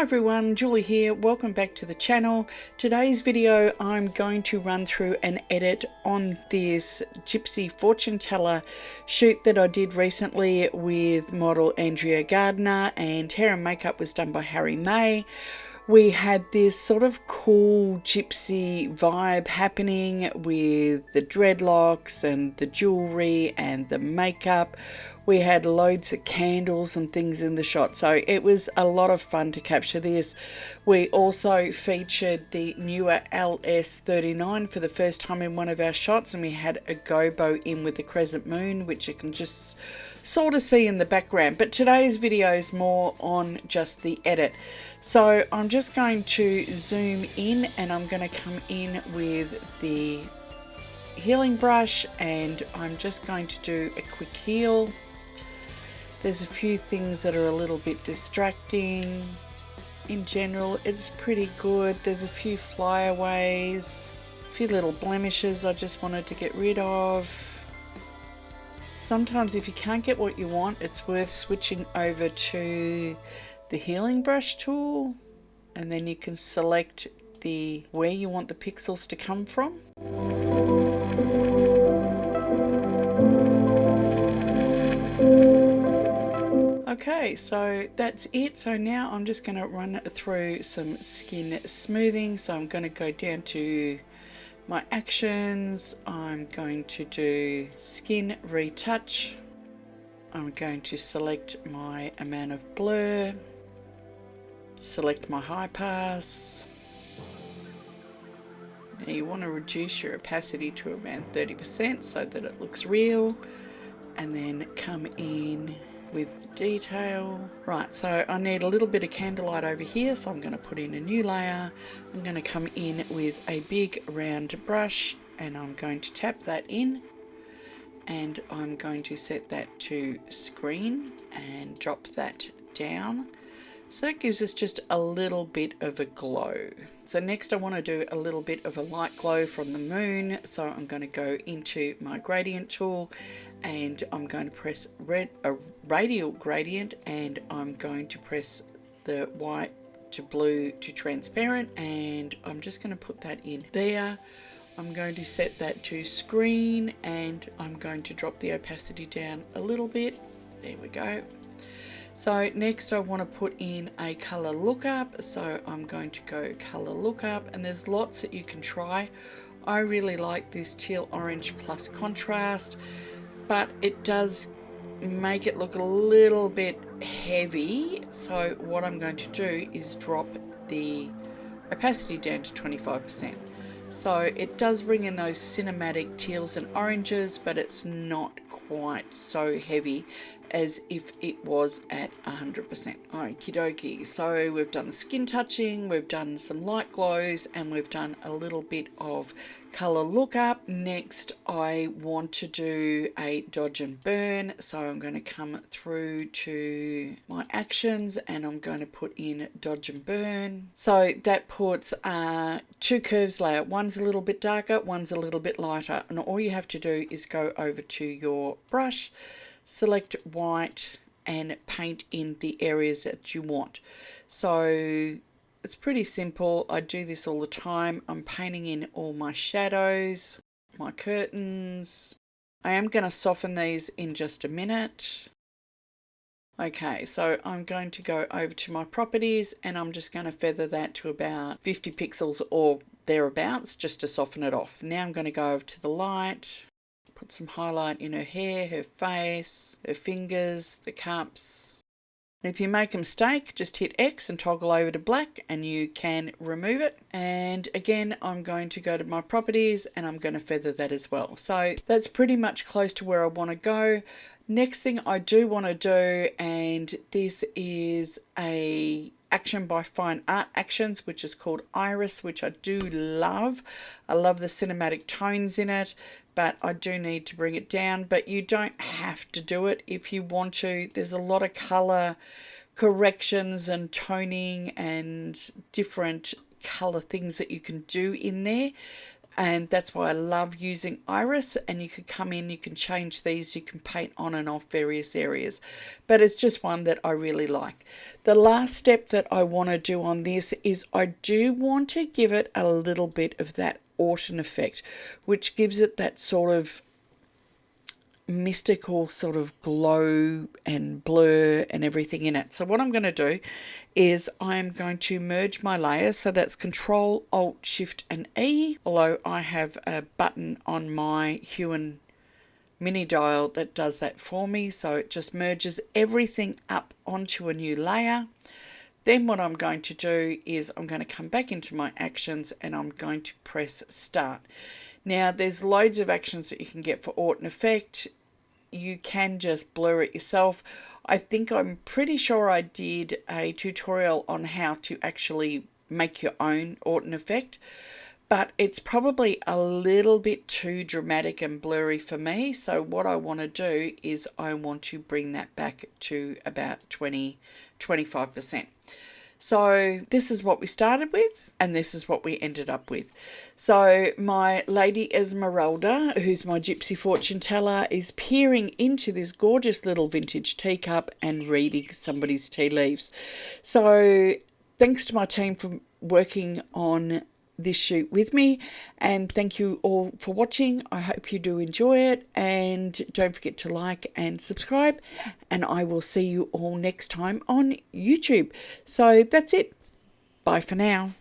everyone, Julie here. Welcome back to the channel. Today's video I'm going to run through an edit on this Gypsy fortune teller shoot that I did recently with model Andrea Gardner, and hair and makeup was done by Harry May. We had this sort of cool gypsy vibe happening with the dreadlocks and the jewelry and the makeup. We had loads of candles and things in the shot, so it was a lot of fun to capture this. We also featured the newer LS39 for the first time in one of our shots, and we had a gobo in with the crescent moon, which you can just sort of see in the background. But today's video is more on just the edit. So I'm just going to zoom in and I'm going to come in with the healing brush and I'm just going to do a quick heal. There's a few things that are a little bit distracting. In general, it's pretty good. There's a few flyaways, a few little blemishes I just wanted to get rid of. Sometimes if you can't get what you want, it's worth switching over to the healing brush tool, and then you can select where you want the pixels to come from. Okay, so that's it. So now I'm just going to run through some skin smoothing. So I'm going to go down to my actions. I'm going to do skin retouch. I'm going to select my amount of blur, select my high pass. Now you want to reduce your opacity to around 30% so that it looks real, and then come in with detail. Right, so I need a little bit of candlelight over here, so I'm going to put in a new layer. I'm going to come in with a big round brush and I'm going to tap that in, and I'm going to set that to screen and drop that down. So that gives us just a little bit of a glow. So next I want to do a little bit of a light glow from the moon. So I'm going to go into my gradient tool and I'm going to press a radial gradient, and I'm going to press the white to blue to transparent, and I'm just going to put that in there. I'm going to set that to screen and I'm going to drop the opacity down a little bit. There we go. So next I want to put in a color lookup, so I'm going to go color lookup, and there's lots that you can try. I really like this teal orange plus contrast, but it does make it look a little bit heavy. So what I'm going to do is drop the opacity down to 25%. So it does bring in those cinematic teals and oranges, but it's not quite so heavy as if it was at 100%. Okie dokie. So we've done the skin touching, we've done some light glows, and we've done a little bit of color lookup. Next I want to do a dodge and burn, so I'm going to come through to my actions and I'm going to put in dodge and burn. So that puts two curves layer. One's a little bit darker, one's a little bit lighter, and all you have to do is go over to your brush, select white and paint in the areas that you want. So it's pretty simple. I do this all the time. I'm painting in all my shadows, my curtains. I am going to soften these in just a minute. Okay, so I'm going to go over to my properties and I'm just going to feather that to about 50 pixels or thereabouts just to soften it off. Now I'm going to go over to the light, put some highlight in her hair, her face, her fingers, the cups. If you make a mistake, just hit X and toggle over to black and you can remove it. And again, I'm going to go to my properties and I'm going to feather that as well. So that's pretty much close to where I want to go. Next thing I do want to do, and this is a action by Fine Art Actions, which is called Iris, which I do love. I love the cinematic tones in it, but I do need to bring it down. But you don't have to do it if you want to. There's a lot of color corrections and toning and different color things that you can do in there. and that's why I love using Iris. And you can come in, you can change these, you can paint on and off various areas, but it's just one that I really like. The last step that I want to do on this is I do want to give it a little bit of that autumn effect, which gives it that sort of mystical sort of glow and blur and everything in it. So what I'm going to do is I'm going to merge my layers. So that's Control, Alt, Shift and E, although I have a button on my Huon mini dial that does that for me. So it just merges everything up onto a new layer. Then what I'm going to do is I'm going to come back into my actions and I'm going to press start. Now there's loads of actions that you can get for autumn effect. You can just blur it yourself. I'm pretty sure I did a tutorial on how to actually make your own autumn effect, but it's probably a little bit too dramatic and blurry for me. So what I want to do is I want to bring that back to about 20-25%. So this is what we started with, and this is what we ended up with. So my Lady Esmeralda, who's my gypsy fortune teller, is peering into this gorgeous little vintage teacup and reading somebody's tea leaves. So thanks to my team for working on this shoot with me, and thank you all for watching. I hope you do enjoy it, and don't forget to like and subscribe, and I will see you all next time on YouTube. So that's it. Bye for now.